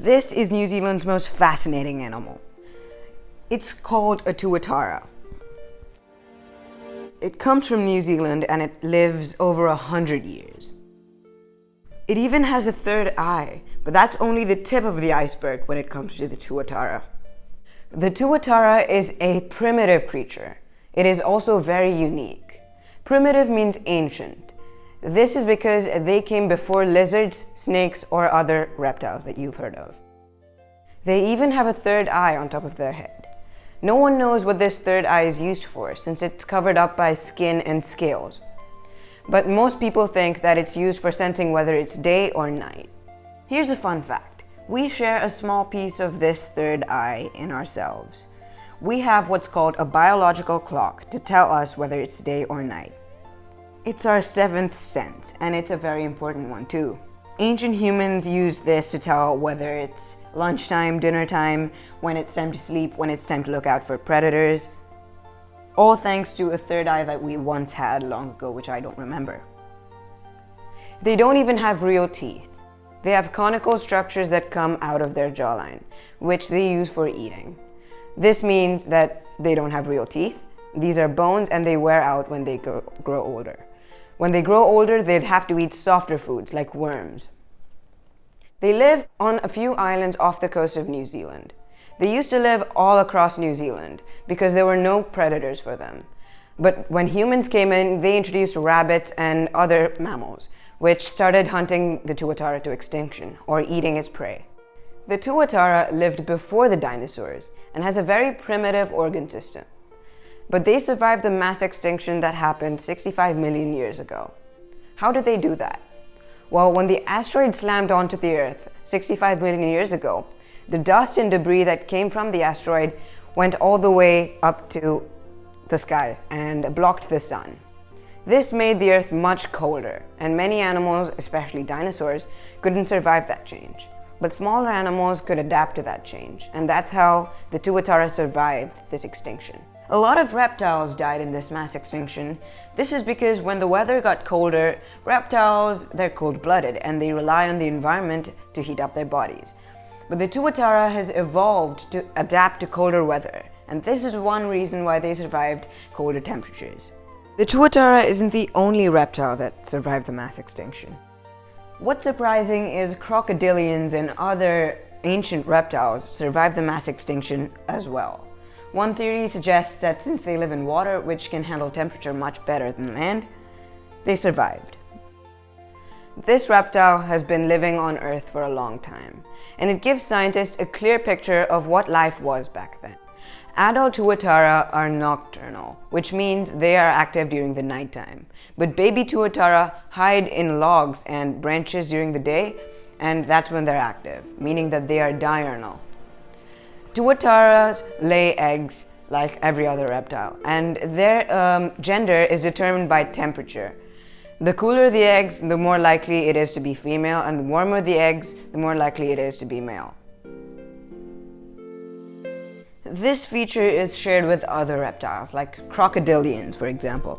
This is New Zealand's most fascinating animal. It's called a tuatara. It comes from New Zealand and it lives over 100 years. It even has a third eye, but that's only the tip of the iceberg when it comes to the tuatara. The tuatara is a primitive creature. It is also very unique. Primitive means ancient. This is because they came before lizards, snakes, or other reptiles that you've heard of. They even have a third eye on top of their head. No one knows what this third eye is used for, since it's covered up by skin and scales. But most people think that it's used for sensing whether it's day or night. Here's a fun fact. We share a small piece of this third eye in ourselves. We have what's called a biological clock to tell us whether it's day or night. It's our seventh sense, and it's a very important one too. Ancient humans used this to tell whether it's lunchtime, dinner time, when it's time to sleep, when it's time to look out for predators. All thanks to a third eye that we once had long ago, which I don't remember. They don't even have real teeth. They have conical structures that come out of their jawline, which they use for eating. This means that they don't have real teeth. These are bones and they wear out when they grow older. When they grow older, they'd have to eat softer foods like worms. They live on a few islands off the coast of New Zealand. They used to live all across New Zealand because there were no predators for them. But when humans came in, they introduced rabbits and other mammals, which started hunting the tuatara to extinction, or eating its prey. The tuatara lived before the dinosaurs and has a very primitive organ system. But they survived the mass extinction that happened 65 million years ago. How did they do that? Well, when the asteroid slammed onto the Earth 65 million years ago, the dust and debris that came from the asteroid went all the way up to the sky and blocked the sun. This made the Earth much colder, and many animals, especially dinosaurs, couldn't survive that change. But smaller animals could adapt to that change, and that's how the tuatara survived this extinction. A lot of reptiles died in this mass extinction. This is because when the weather got colder, reptiles, they're cold-blooded and they rely on the environment to heat up their bodies. But the tuatara has evolved to adapt to colder weather, and this is one reason why they survived colder temperatures. The tuatara isn't the only reptile that survived the mass extinction. What's surprising is crocodilians and other ancient reptiles survived the mass extinction as well. One theory suggests that since they live in water, which can handle temperature much better than land, they survived. This reptile has been living on Earth for a long time, and it gives scientists a clear picture of what life was back then. Adult tuatara are nocturnal, which means they are active during the nighttime. But baby tuatara hide in logs and branches during the day, and that's when they're active, meaning that they are diurnal. Tuataras lay eggs like every other reptile, and their gender is determined by temperature. The cooler the eggs, the more likely it is to be female, and the warmer the eggs, the more likely it is to be male. This feature is shared with other reptiles, like crocodilians, for example.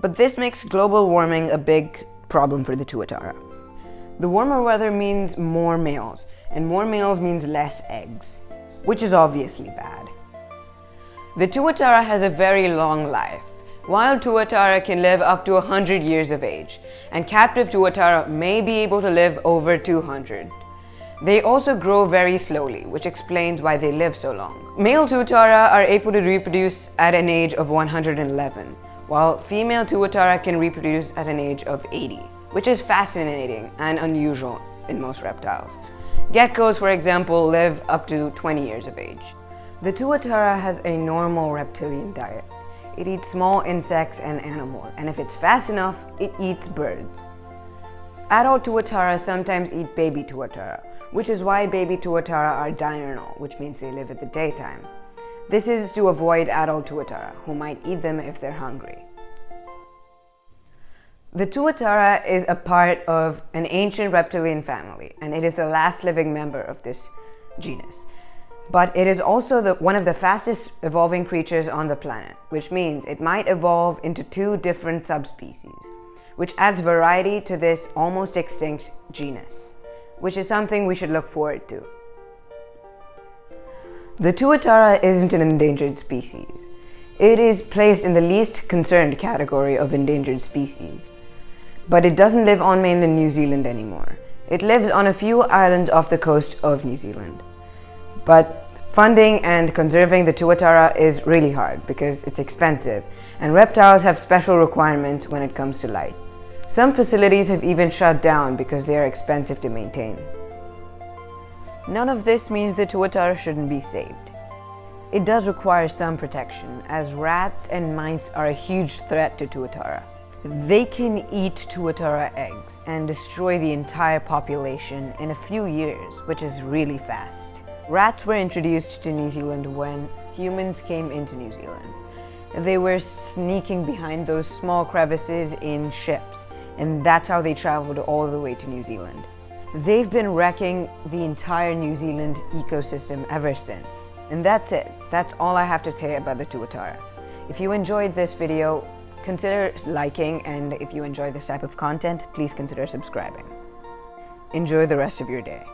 But this makes global warming a big problem for the tuatara. The warmer weather means more males, and more males means less eggs, which is obviously bad. The tuatara has a very long life. Wild tuatara can live up to 100 years of age, and captive tuatara may be able to live over 200. They also grow very slowly, which explains why they live so long. Male tuatara are able to reproduce at an age of 111, while female tuatara can reproduce at an age of 80, which is fascinating and unusual in most reptiles. Geckos, for example, live up to 20 years of age. The tuatara has a normal reptilian diet. It eats small insects and animals, and if it's fast enough, it eats birds. Adult tuatara sometimes eat baby tuatara, which is why baby tuatara are diurnal, which means they live at the daytime. This is to avoid adult tuatara, who might eat them if they're hungry. The tuatara is a part of an ancient reptilian family, and it is the last living member of this genus. But it is also one of the fastest evolving creatures on the planet, which means it might evolve into 2 different subspecies, which adds variety to this almost extinct genus, which is something we should look forward to. The Tuatara isn't an endangered species. It is placed in the least concerned category of endangered species. But it doesn't live on mainland New Zealand anymore. It lives on a few islands off the coast of New Zealand. But funding and conserving the Tuatara is really hard because it's expensive, and reptiles have special requirements when it comes to light. Some facilities have even shut down because they are expensive to maintain. None of this means the Tuatara shouldn't be saved. It does require some protection, as rats and mice are a huge threat to Tuatara. They can eat Tuatara eggs and destroy the entire population in a few years, which is really fast. Rats were introduced to New Zealand when humans came into New Zealand. They were sneaking behind those small crevices in ships, and that's how they traveled all the way to New Zealand. They've been wrecking the entire New Zealand ecosystem ever since. And that's it. That's all I have to say about the Tuatara. If you enjoyed this video, consider liking, and if you enjoy this type of content, please consider subscribing. Enjoy the rest of your day.